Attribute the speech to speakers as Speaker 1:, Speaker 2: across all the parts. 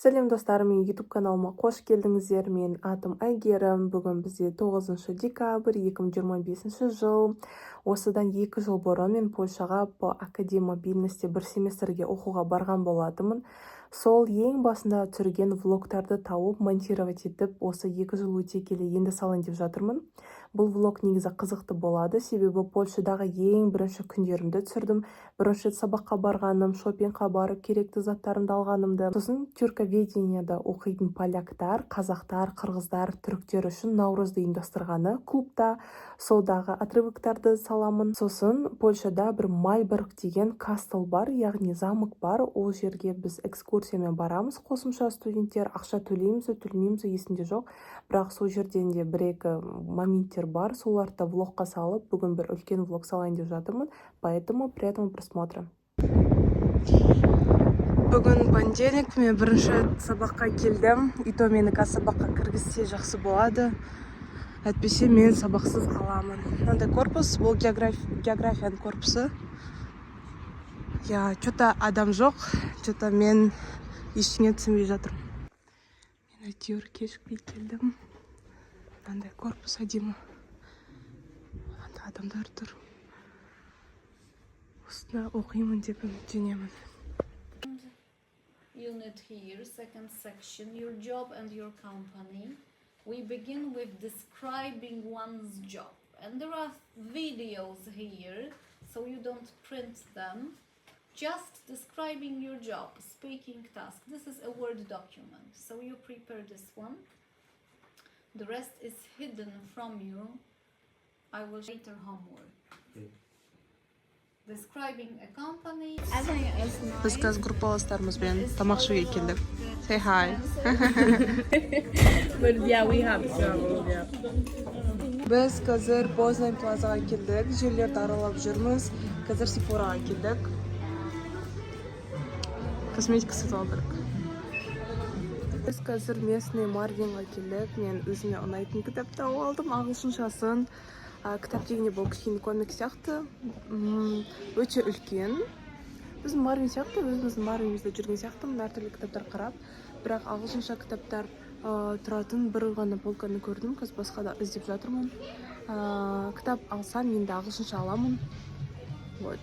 Speaker 1: Сәлем достарым, мен YouTube каналыма қош келдіңіздер. Мен атым Айгерім. Бүгін бізде 9 декабрь 2025 жыл. Осыдан 2 жыл бұрын мен Польшаға по Академия мобильности бір семестрге оқуға барған болатымын. Сол ең басында түсірген влогтарды тауып, монтировать етіп, осы 2 жыл өте келе енді салайын деп жатырмын. Бұл влог негізі қызықты болады, себебі Польшадағы ең бірінші күндерімді түсірдім. Бірінші сабаққа барғаным, шопингқа барып керекті заттарымды алғанымды. Сосын тюрковедениеда оқитын поляктар, қазақтар, қырғыздар, түріктер үшін Наурызды ұйымдастырғаны клубта, солдағы отрывоктарды саламын. Сосын Польшада бір Мальборк деген кастл бар, яғни замок бар. Ол жерге біз экскурсиямен барамыз. Қосымша студенттер ақша төлейміз, есімде жоқ. Бірақ сол жерден де бір-екі моменттер бар, соларды влогқа салып, бүгін бір үлкен влог салайын деп жатырмын. Поэтому приятного просмотра. Бүгін понедельник, мен бірінші сабаққа келдім. И то мені сабаққа кіргізсе жақсы болады. Әйтпесе мен сабақсыз қаламын. Мынандай корпус, бұл географияның корпусы. Что-то адам жоқ, что-то мен ештеңе түсінбей жатырмын. Мен әйтеуір кешікпей келдім. Мынандай корпус әдемі. Мынандай адамдар тұр. Осында оқимын деп үміттенемін.
Speaker 2: Unit here, second section, your job and your company. We begin with describing one's job. And there are videos here, so you don't print them. Just describing your job, speaking task. This is a Word document, so you prepare this one. The rest is hidden from you. I will later homework. Describing a company.
Speaker 1: Біз қазір группаластарымызбен тамақ жеуге келдік. Say hi.
Speaker 3: But yeah, we have traveled, yeah.
Speaker 1: Біз қазір Познай плазаға келдік. Жерлерді аралап жүрміз. Қазір Сефораға келдік. Косметика сатып алдық. Біз қазір местный Марвинға келдік. Мен өзіме ұнайтын кітапты алдым. Ағылшыншасын. Кітап дегенде бұл кішкене комик сияқты. Өте үлкен. Біз Марвин сияқты, өзіміздің Марвинімізде жүрген сияқты әртүрлі кітаптар қарап. Бірақ ағылшынша кітаптар тұратын бір ғана полканы көрдім. Қазір басқа да іздеп жатырмын. Кітап алсам, енді ағылшынша аламын. Вот.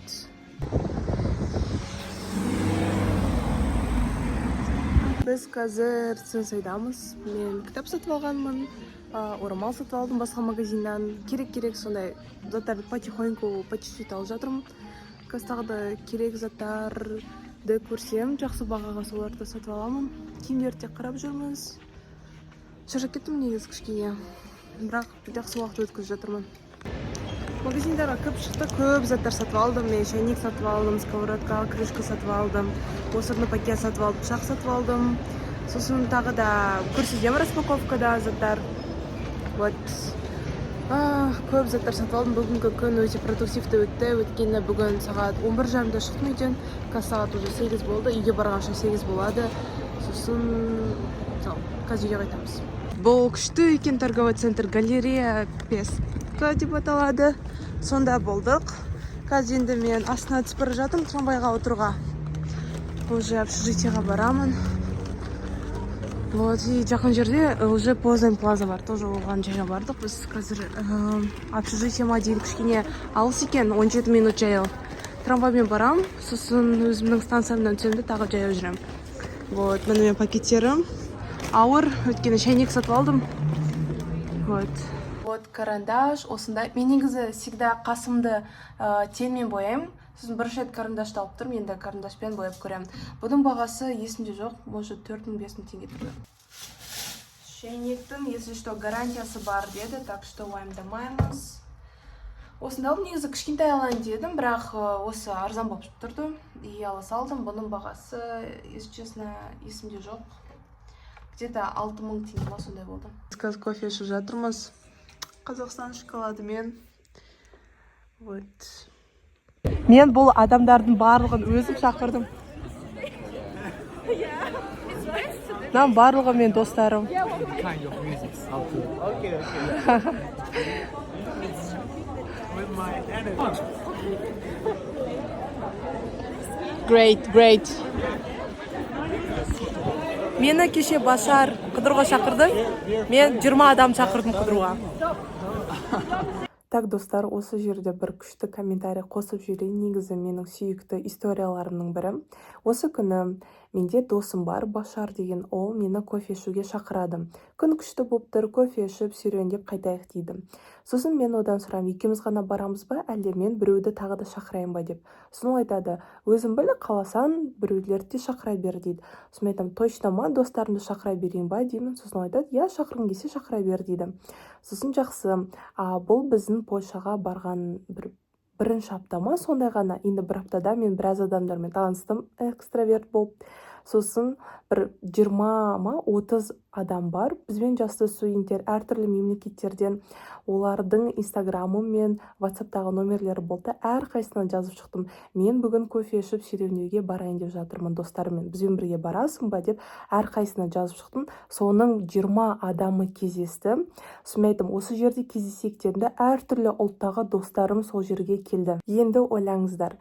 Speaker 1: Біз қазір Сенсайдамыз. Мен кітап сатып алғанмын. Орамал сатып алдым басқа магазиннан. Керек сондай заттарды потихоньку, по чуть-чуть алып жатырмын. Қазір керек заттарды көрсем, жақсы бағаға соларды сатып аламын. Киімдерді қарап жүрміз. Шаршап кеттім негізі кішкене. Бірақ жақсы уақыт өткізіп жатырмын. Магазиндарға көп шықты, көп заттар сатып алдым. Мен шайник сатып алдым, сковородка, крышка сатып алдым. Мусорный пакет сатып алдым, пышақ сатып алдым. Сосын тағы да көрсетем распаковкада заттар. Вот. Көп заттар сатып алдым. Бүгінгі күн өте продуктивті өтті. Өткені бүгін сағат 11:30-да шықтым үйден. Қазір сағат уже 8 болды. Үйге барғанша 8 болады. Сосын қазір үйге қайтамыз. Бұл күшті екен торговый центр, галерея Песка деп аталады. Сонда болдық. Қазір енді мен астына түсіп бара жатырмын трамвайға отыруға. Уже общежитиеға барамын. Вот, и жақын жерде уже Познай плаза бар. Тоже оған жаяу бардық. Біз қазір общежитиема дейін кішкене алыс екен, 17 минут жаяу. Трамваймен барам, сосын өзімнің станциямнан түсемді, тағы жаяу жүрем. Вот, міне мен пакеттерім. Ауыр, өткені шайник сатып алдым. Вот, карандаш, осында. Мен негізі всегда қасымды тенмен бояйым. Сосын бірінші рет карандашты алып тұрмын, енді карандашпен бояп көрем. Бұның бағасы есімде жоқ, может 4000-5000 теңге тұрды. Шайниктің, если что, гарантиясы бар деді, так что уайымдамаймыз. Осында алдым, негізі кішкентай алайын дедім, бірақ осы арзан болып тұрды. И ала салдым, бұның бағасы, если честно, есімде жоқ. Где-то 6000 теңге ма сондай болды. Қазір кофе ішіп жатырмыз. Қазақстан шоколадымен. Вот. Мен бұл адамдардың барлығын өзім шақырдым. Нам барлығы мен достарым. Great. Мені кеше Башар қыдыруға шақырды. Мен 20 адам шақырдым қыдыруға. Так, достар, осы жерде бір күшті комментарий қосып жіберейін. Негізі менің сүйікті историяларымның бірі. Осы күні менде досым бар, Башар деген, ол мені кофе ішуге шақырады. Күн күшті болып тұр, кофе ішіп серуендеп қайтайық дейді. Сосын мен одан сұрамын, екеуміз ғана барамыз ба, әлде мен біреуді тағы да шақырайын ба деп. Сосын айтады, өзің біл, қаласаң біреулерді де шақыра бер дейді. Сосын айтамын, точно ма, достарымды шақыра берейін ба деймін. Сосын айтады, я, шақырғың келсе шақыра бер дейді. Сосын жақсы, бұл біздің Польшаға барған бірінші аптама, сондай ғана. Енді бір аптада мен біраз адамдармен таныстым, экстраверт болып. Сосын бір 20-30 адам бар. Бізбен жасты студенттер әртүрлі мемлекеттерден, олардың инстаграмы мен ватсаптағы номерлері болды. Әрқайсынан жазып шықтым. Мен бүгін кофе ішіп серуендеуге барайын деп жатырмын достарыммен. Бізбен бірге барасың ба деп әрқайсынан жазып шықтым. Соның 20 адамы кездесті. Сосын айттым, осы жерде кездесек дедім, әртүрлі ұлттағы достарым сол жерге келді. Енді ойлаңыздар,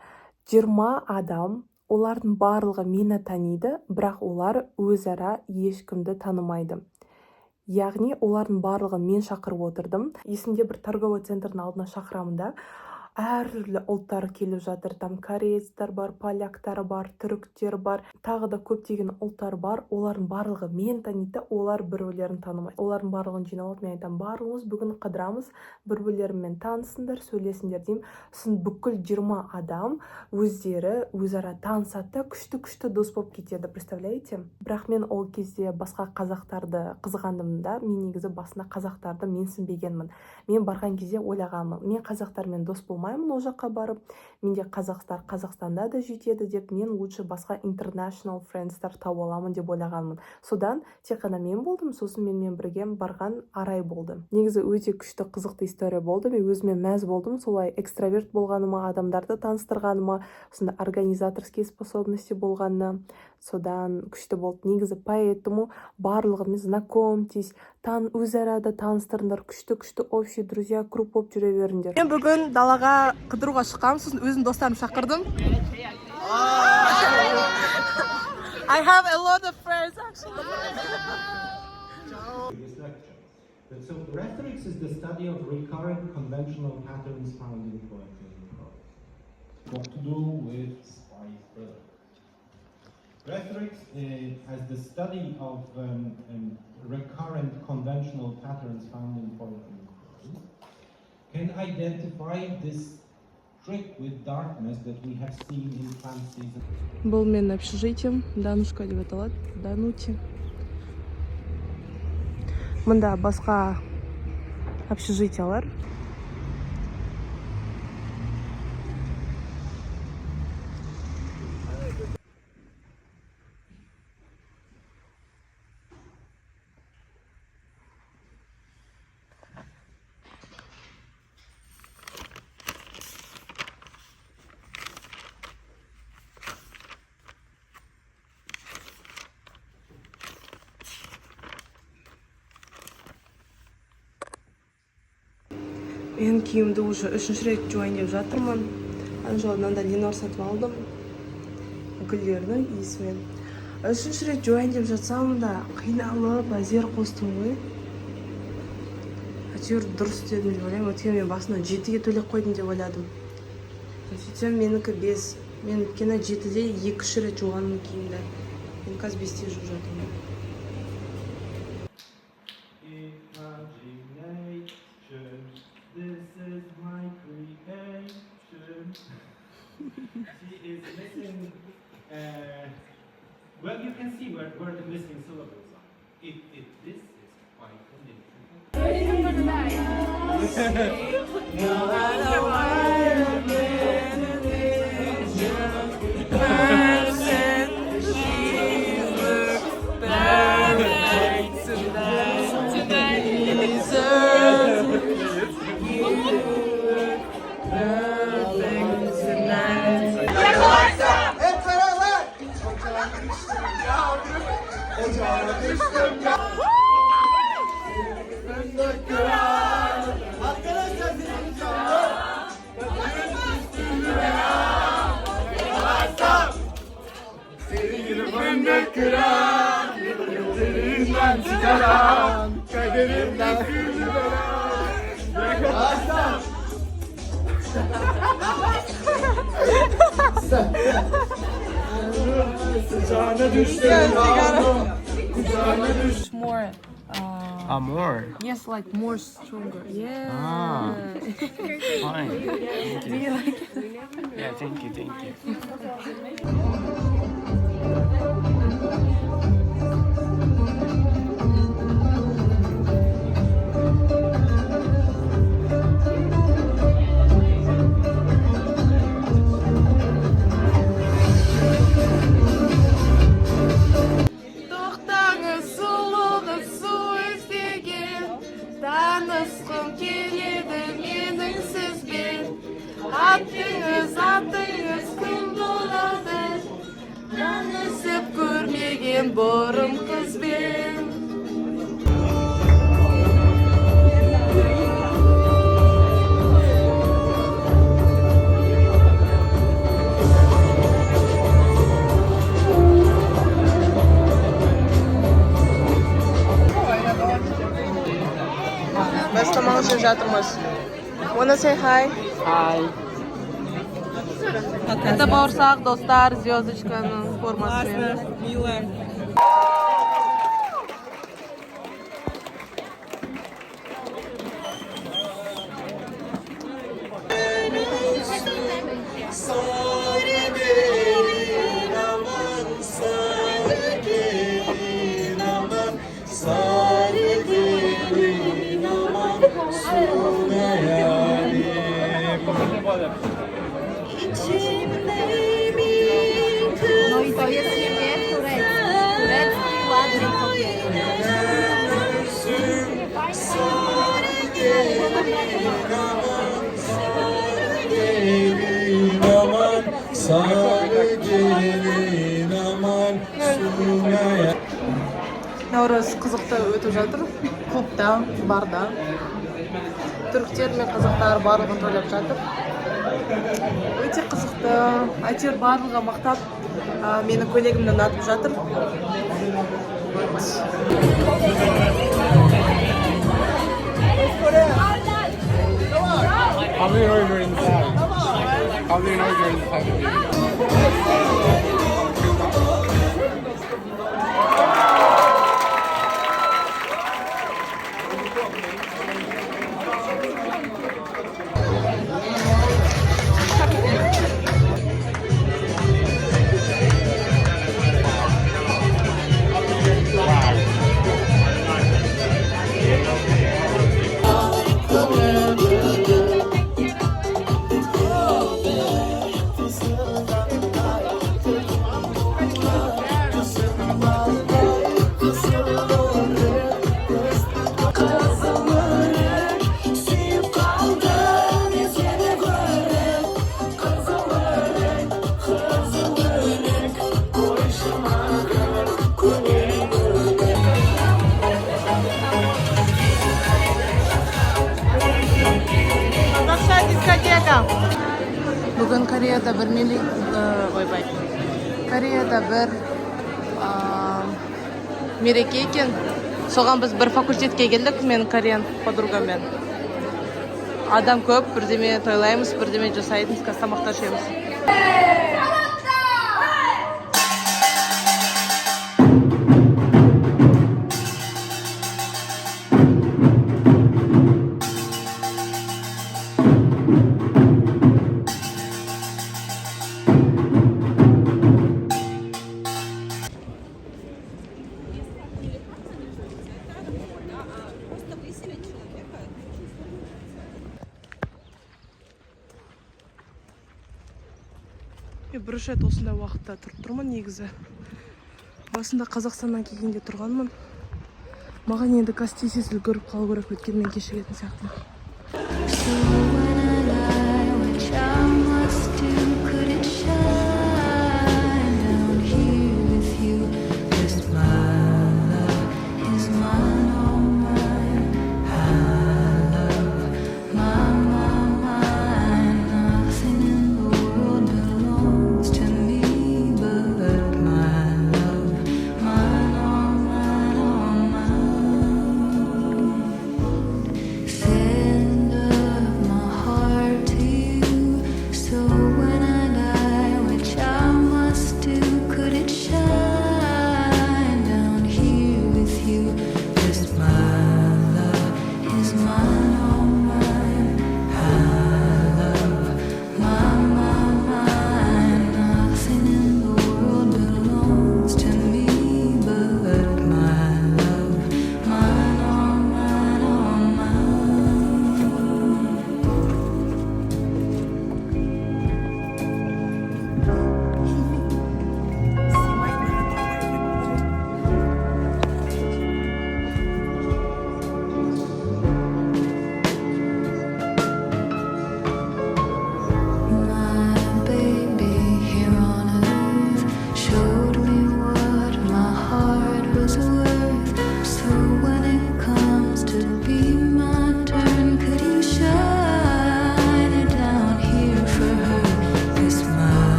Speaker 1: 20 адам, олардың барлығы мені таниды, бірақ олар өзара ешкімді танымайды. Яғни олардың барлығын мен шақырып отырдым. Есімде бір торговый центрдің алдына шақырамын да, әртүрлі ұлттар келіп жатыр. Там корейцтер бар, поляктар бар, түріктер бар, тағы да көптеген ұлттар бар. Олардың барлығы мен таниды, олар бір-бірлерін танымайды. Олардың барлығын жиналып, мен айтамын, барлығымыз бүгін қыдырамыз, бір-бірлерімен танысыңдар, сөйлесіңдер деймін. Сосын бүкіл 20 адам өздері өзара танысады, күшті дос болып кетеді, представляете? Бірақ мен ол кезде басқа қазақтарды қызғандым да, мен негізі басында қазақтарды менсінбегенмін. Мен барған кезде ойлағанмын, мен қазақтармен дос болмаймын, ол жаққа барып, менде қазақтар Қазақстанда да жетеді деп, мен лучше басқа international friendстар тауып аламын деп ойлағанмын. Содан тек қана мен болдым, сосын менімен бірге барған Арай болды. Негізі өте күшті қызықты история болды. Мен өзіме мәз болдым, солай экстраверт болғаныма, адамдарды таныстырғаныма, сонда организаторские способности болғанына. Содан күшті болды. Негізі поэтому барлығымыз знакомьтесь, өзара да таныстырыңдар, күшті общий друзья круг болып жүре беріңдер. Мен бүгін далаға қыдыруға шыққам, сосын өзім достарым шақырдым. I have a lot of friends actually.
Speaker 4: So rhetorics is the study of recurrent conventional patterns found in poetry and prose. What to do with spice brother? Rhetorics as the study of recurrent conventional patterns found in poetry and prose can identify this trick with darkness that we have seen in fantasies.
Speaker 1: Бұл мен общежитием, Данушка деп аталады, Данути. Мында басқа общежитиялар. Мен киімді уже 3-ші рет жуайын деп жатырмын. Ана жолы мынандай ленор сатып алдым. Гүлдердің иісімен. 3-ші рет жуайын деп жатсам да қиналып, әзер қостым ғой. Әйтеуір дұрыс дедім деп ойлаймын. Өйткені мен басында 7-ге төлеп қойдым деп ойладым. Сөйтсем менікі 5. Мен өйткені 7-де 2-ші рет жуғаным киімді. Мен қазір 5-те жуып жатырмын.
Speaker 4: This is my creation. She is missing. Well, you can see where the missing syllables are. This is quite
Speaker 5: sensiz olan kaderimden Sıcağına düştüm Kucağına düştüm
Speaker 1: More.
Speaker 5: More?
Speaker 1: Yes, like more stronger. Yeah.
Speaker 5: Ah. Fine.
Speaker 1: Do you like it?
Speaker 5: Yeah, thank you.
Speaker 1: Тоқтаңыз сұлуды су іздеген танысқым келеді менің сізбен атыңыз кім болады танысып көрмеген бұрын қызбен Біз тамақ ішіп жатырмыз. Wanna say hi?
Speaker 5: Hi.
Speaker 1: Это бауырсақ, достар, звездочканың формасымен.
Speaker 3: Милая.
Speaker 2: No i to jest śpiew turecki ładny kobiety.
Speaker 1: Наурыз қызықты өтіп жатыр. Клубта, барда. Түріктер мен қазақтар барлығын тойлап жатыр. Өте қызықты. Әйтеуір барлығы мақтап, менің көйлегімді ұнатып жатыр.
Speaker 5: How many are inside? How many are inside of you?
Speaker 1: Бүгін Кореяда бір мереке екен. Соған біз бір факультетке келдік, мен кореян подругамен. Адам көп, бірдеме тойлаймыз, бірдеме жасаймыз, тамақтар ішеміз. Бірінші рет осындай уақытта тұрып тұрмын негізі. Басында Қазақстаннан келгенде тұрғанмын. Маған енді кастисіз үлгеріп қалу керек, өйткені мен кешігетін сияқтымын.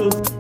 Speaker 6: Cause